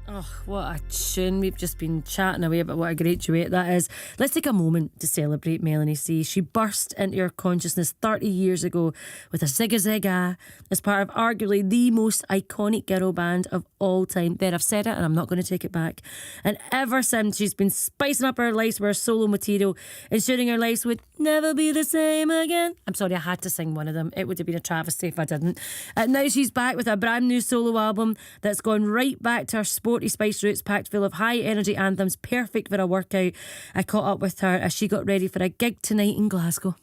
Oh, what a tune. We've just been chatting away about what a great duet that is. Let's take a moment to celebrate Melanie C. She burst into your consciousness 30 years ago with a Zigga Zigga as part of arguably the most iconic girl band of all time. There, I've said it and I'm not going to take it back. And ever since, she's been spicing up her lives with her solo material, ensuring her lives would never be the same again. I'm sorry, I had to sing one of them. It would have been a travesty if I didn't. Now she's back with a brand new solo album that's gone right back to her sporty spice roots, packed full of high energy anthems, perfect for a workout. I caught up with her as she got ready for a gig tonight in Glasgow.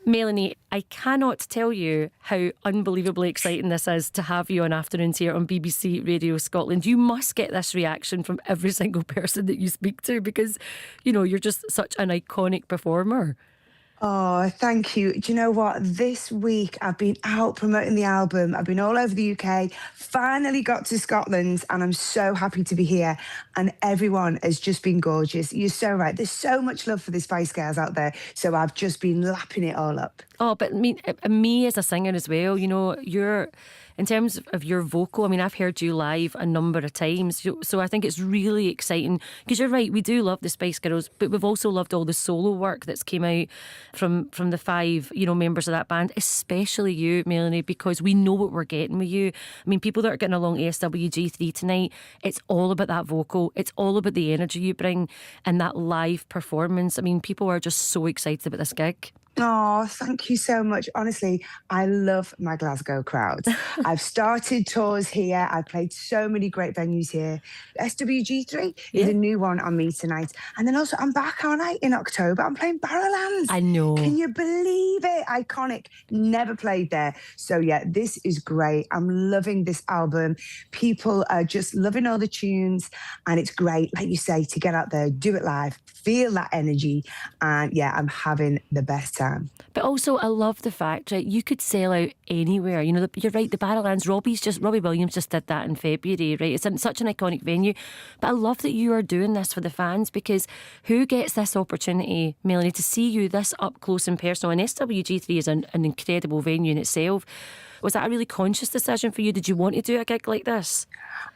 Melanie, I cannot tell you how unbelievably exciting this is to have you on Afternoons here on BBC Radio Scotland. You must get this reaction from every single person that you speak to because, you know, you're just such an iconic performer. Oh, thank you. Do you know what? This week I've been out promoting the album. I've been all over the UK, finally got to Scotland, and I'm so happy to be here. And everyone has just been gorgeous. You're so right. There's so much love for the Spice Girls out there. So I've just been lapping it all up. Oh, but I mean, me as a singer as well, you know, in terms of your vocal, I mean, I've heard you live a number of times. So I think it's really exciting because you're right, we do love the Spice Girls, but we've also loved all the solo work that's came out from the five, you know, members of that band, especially you, Melanie, because we know what we're getting with you. I mean, people that are getting along SWG3 tonight, it's all about that vocal. It's all about the energy you bring and that live performance. I mean, people are just so excited about this gig. Oh, thank you so much. Honestly, I love my Glasgow crowd. I've started tours here. I've played so many great venues here. SWG3 is a new one on me tonight. And then also I'm back, aren't I, in October? I'm playing Barrowlands. I know. Can you believe it? Iconic. Never played there. So yeah, this is great. I'm loving this album. People are just loving all the tunes. And it's great, like you say, to get out there, do it live, feel that energy. And yeah, I'm having the best time. But also, I love the fact, right, you could sell out anywhere. You know, you're right, the Barrowlands, Robbie Williams just did that in February, right? It's such an iconic venue. But I love that you are doing this for the fans because who gets this opportunity, Melanie, to see you this up close and personal? And SWG3 is an incredible venue in itself. Was that a really conscious decision for you? Did you want to do a gig like this?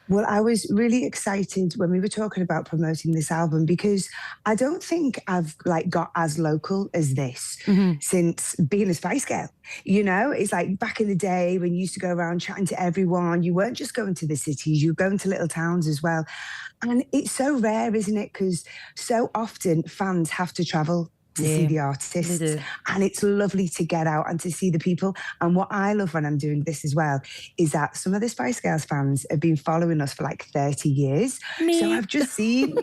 Well, I was really excited when we were talking about promoting this album because I don't think I've got as local as this since being a Spice Girl. You know, it's like back in the day when you used to go around chatting to everyone. You weren't just going to the cities, you were going to little towns as well. And it's so rare, isn't it? Because so often fans have to travel to see the artists. And it's lovely to get out and to see the people. And what I love when I'm doing this as well is that some of the Spice Girls fans have been following us for like 30 years. Me. So I've just seen,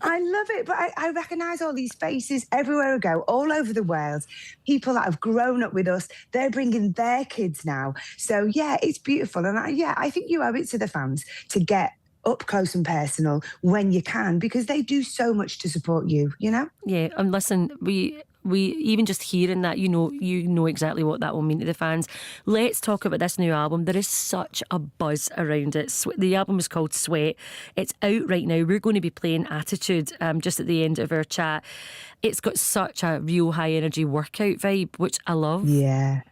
I love it. But I recognise all these faces everywhere I go, all over the world. People that have grown up with us, they're bringing their kids now. So yeah, it's beautiful. And I think you owe it to the fans to get up close and personal when you can, because they do so much to support you, you know? Yeah, and listen, we even just hearing that, you know exactly what that will mean to the fans. Let's talk about this new album. There is such a buzz around it. The album is called Sweat. It's out right now. We're going to be playing Attitude just at the end of our chat. It's got such a real high energy workout vibe, which I love. Yeah.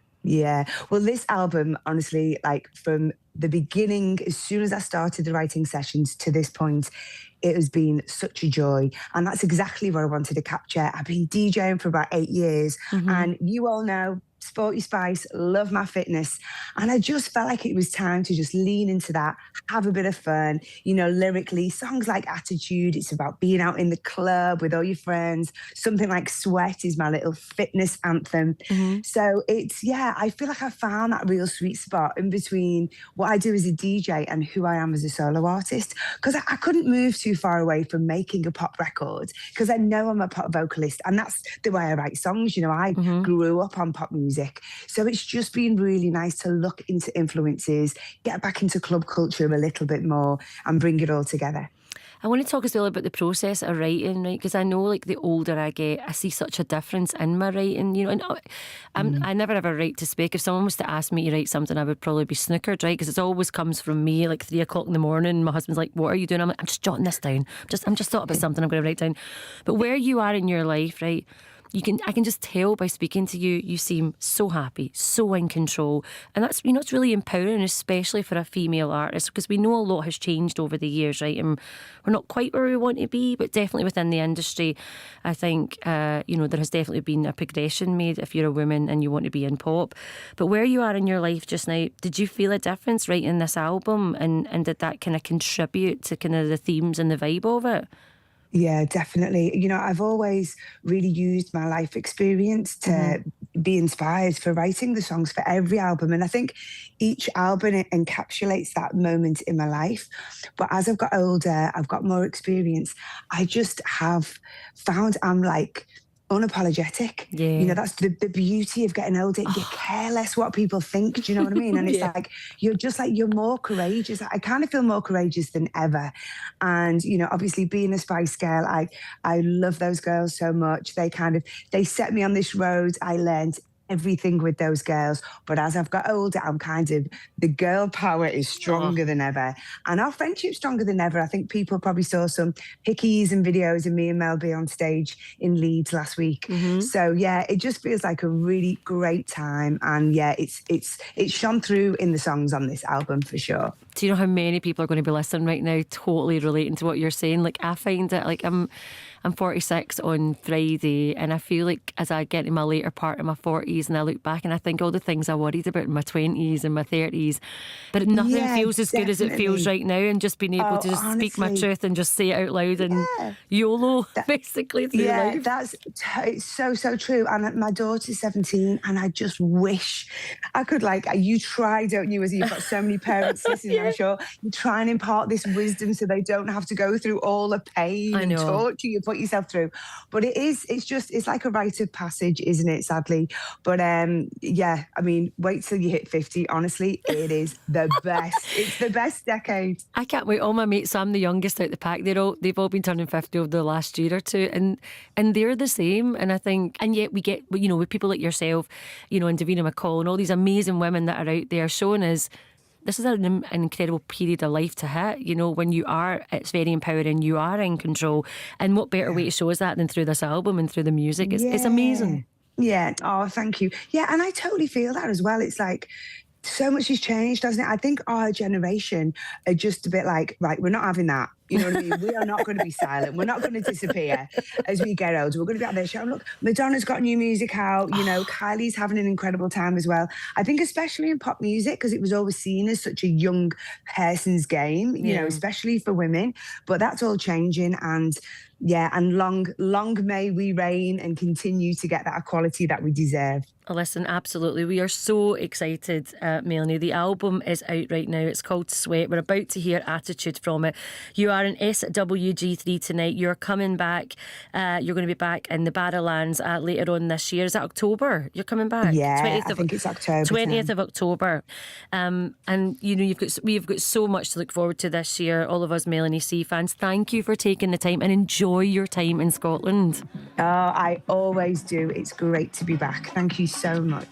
Well, this album, honestly, like from the beginning, as soon as I started the writing sessions to this point, it has been such a joy. And that's exactly what I wanted to capture. I've been DJing for about 8 years. And you all know, Sporty Spice, love my fitness. And I just felt like it was time to just lean into that, have a bit of fun. You know, lyrically, songs like Attitude, it's about being out in the club with all your friends. Something like Sweat is my little fitness anthem. So I feel like I found that real sweet spot in between what I do as a DJ and who I am as a solo artist. Because I couldn't move too far away from making a pop record because I know I'm a pop vocalist and that's the way I write songs. You know, I grew up on pop music. So it's just been really nice to look into influences, get back into club culture a little bit more and bring it all together. I want to talk as well about the process of writing, right? Because I know, like, the older I get, I see such a difference in my writing, you know. And I never ever write to spec. If someone was to ask me to write something, I would probably be snookered, right? Because it always comes from me, like 3 o'clock in the morning. My husband's like, "What are you doing?" I'm like, "I'm just jotting this down. I'm just thought about something I'm going to write down." But where you are in your life, right? I can just tell by speaking to you, you seem so happy, so in control. And that's, it's really empowering, especially for a female artist, because we know a lot has changed over the years, right? And we're not quite where we want to be, but definitely within the industry, I think, there has definitely been a progression made if you're a woman and you want to be in pop. But where you are in your life just now, did you feel a difference writing this album? And did that kind of contribute to kind of the themes and the vibe of it? Yeah, definitely. I've always really used my life experience to be inspired for writing the songs for every album. And I think each album encapsulates that moment in my life. But as I've got older, I've got more experience. I just have found I'm like unapologetic. Yeah. That's the beauty of getting older. You care less what people think. Do you know what I mean? And it's like, you're more courageous. I kind of feel more courageous than ever. And, obviously being a Spice Girl, I love those girls so much. They set me on this road. I learned everything with those girls. But as I've got older, the girl power is stronger than ever. And our friendship's stronger than ever. I think people probably saw some pickies and videos of me and Mel B on stage in Leeds last week. So yeah, it just feels like a really great time. And yeah, it's shone through in the songs on this album for sure. Do you know how many people are going to be listening right now totally relating to what you're saying? Like, I find it, like, I'm 46 on Friday, and I feel like as I get in my later part of my 40s and I look back and I think all the things I worried about in my 20s and my 30s, but nothing feels as good as it feels right now, and just being able to just speak my truth and just say it out loud and YOLO, basically, through life. It's so true. And my daughter's 17, and I just wish I could, you try, don't you, as you've got so many parents listening, I'm sure, you try and impart this wisdom so they don't have to go through all the pain and torture you put yourself through. But it's like a rite of passage, isn't it, sadly? But wait till you hit 50. Honestly, it is the best. It's the best decade. I can't wait. All my mates, so I'm the youngest out the pack, they've all been turning 50 over the last year or two, and they're the same. And I think, and yet we get, with people like yourself, and Davina McCall and all these amazing women that are out there showing us this is an incredible period of life to hit, when it's very empowering, you are in control. And what better way to show us that than through this album and through the music? It's amazing. Yeah. Oh, thank you. Yeah, and I totally feel that as well. It's like, so much has changed, doesn't it? I think our generation are just a bit like, right, we're not having that. You know what I mean? We are not going to be silent. We're not going to disappear as we get older. We're going to be out there shouting, look, Madonna's got new music out. Kylie's having an incredible time as well. I think especially in pop music, because it was always seen as such a young person's game, especially for women. But that's all changing. And yeah, and long may we reign and continue to get that equality that we deserve. Listen, absolutely. We are so excited, Melanie. The album is out right now. It's called Sweat. We're about to hear Attitude from it. You are in SWG3 tonight. You're coming back. You're going to be back in the Barrowlands later on this year. Is that October? You're coming back? Yeah, I think it's October. 20th of October. And, we've got so much to look forward to this year. All of us Melanie C fans, thank you for taking the time and enjoy your time in Scotland. Oh, I always do. It's great to be back. Thank you so much.